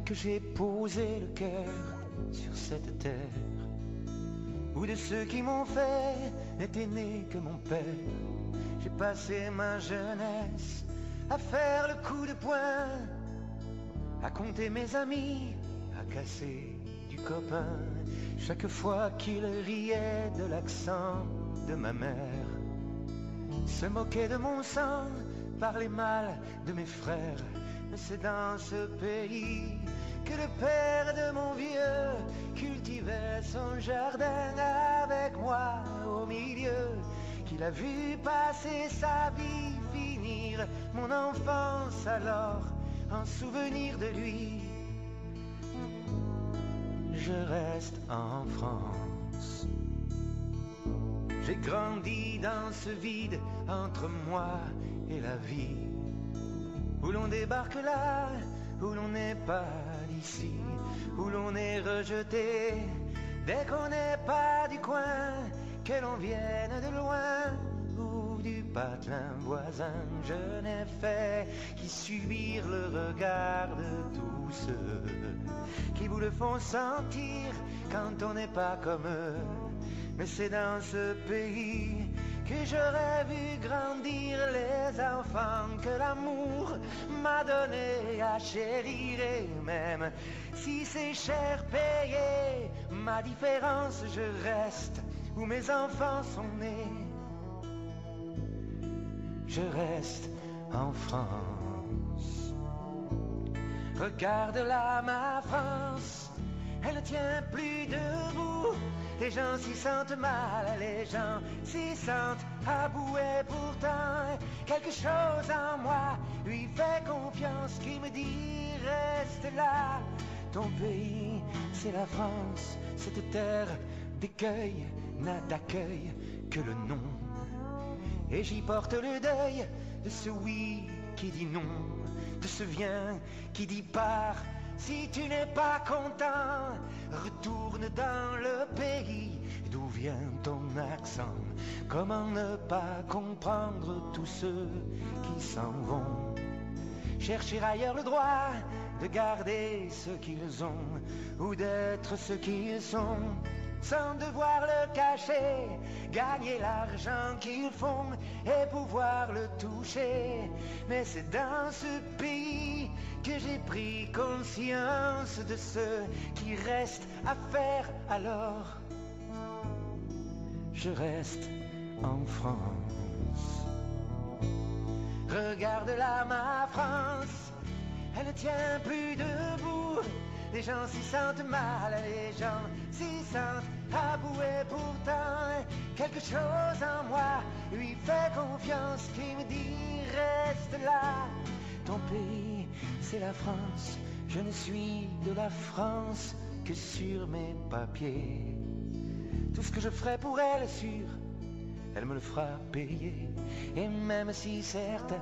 que j'ai posé le cœur sur cette terre, où de ceux qui m'ont fait n'était né que mon père. J'ai passé ma jeunesse à faire le coup de poing, à compter mes amis, à casser du copain, chaque fois qu'il riait de l'accent de ma mère, se moquait de mon sang, parlait mal de mes frères. Mais c'est dans ce pays que le père de mon vieux cultivait son jardin avec moi au milieu, qu'il a vu passer sa vie, finir mon enfance alors en souvenir de lui. Je reste en France. J'ai grandi dans ce vide entre moi et la vie, où l'on débarque là, où l'on n'est pas d'ici, où l'on est rejeté dès qu'on n'est pas du coin, que l'on vienne de loin ou du patelin voisin. Je n'ai fait qu'y subir le regard de tous ceux qui vous le font sentir quand on n'est pas comme eux. Mais c'est dans ce pays que j'aurais vu grandir les enfants que l'amour m'a donné à chérir. Et même si c'est cher payé, ma différence, je reste où mes enfants sont nés. Je reste en France. Regarde là ma France, elle ne tient plus debout. Les gens s'y sentent mal, les gens s'y sentent à bout. Et pourtant, quelque chose en moi lui fait confiance, qui me dit reste là. Ton pays, c'est la France, cette terre d'écueil n'a d'accueil que le nom. Et j'y porte le deuil de ce oui qui dit non, de ce viens qui dit part. Si tu n'es pas content, retourne dans le pays d'où vient ton accent. Comment ne pas comprendre tous ceux qui s'en vont chercher ailleurs le droit de garder ce qu'ils ont, ou d'être ce qu'ils sont, sans devoir le cacher, gagner l'argent qu'ils font et pouvoir le toucher. Mais c'est dans ce pays que j'ai pris conscience de ce qui reste à faire. Alors je reste en France. Regarde là ma France, elle ne tient plus debout. Les gens s'y sentent mal, les gens s'y sentent à bout. Et pourtant, quelque chose en moi lui fait confiance, qui me dit reste là. Ton pays, c'est la France. Je ne suis de la France que sur mes papiers. Tout ce que je ferai pour elle, sûr, elle me le fera payer. Et même si certains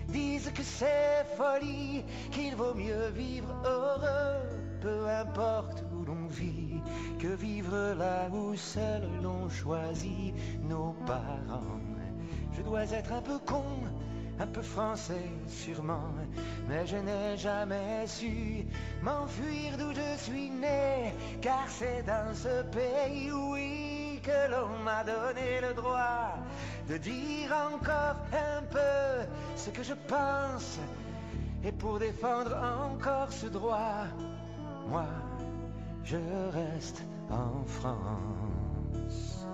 disent que c'est folie, qu'il vaut mieux vivre heureux, peu importe où l'on vit, que vivre là où seul l'on choisit nos parents. Je dois être un peu con, un peu français sûrement, mais je n'ai jamais su m'enfuir d'où je suis né, car c'est dans ce pays, oui, que l'on m'a donné le droit de dire encore un peu ce que je pense. Et pour défendre encore ce droit, moi, je reste en France.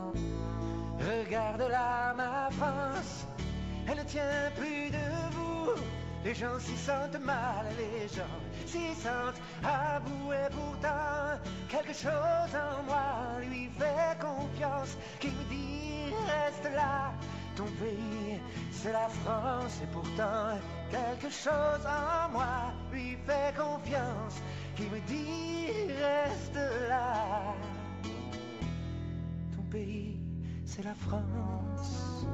Regarde là ma France, elle ne tient plus debout. Les gens s'y sentent mal, les gens s'y sentent à bout. Et pourtant, quelque chose en moi lui fait confiance, qui me dit reste là. Ton pays, c'est la France. Et pourtant, quelque chose en moi lui fait confiance, qui me dit reste là. Ton pays, c'est la France.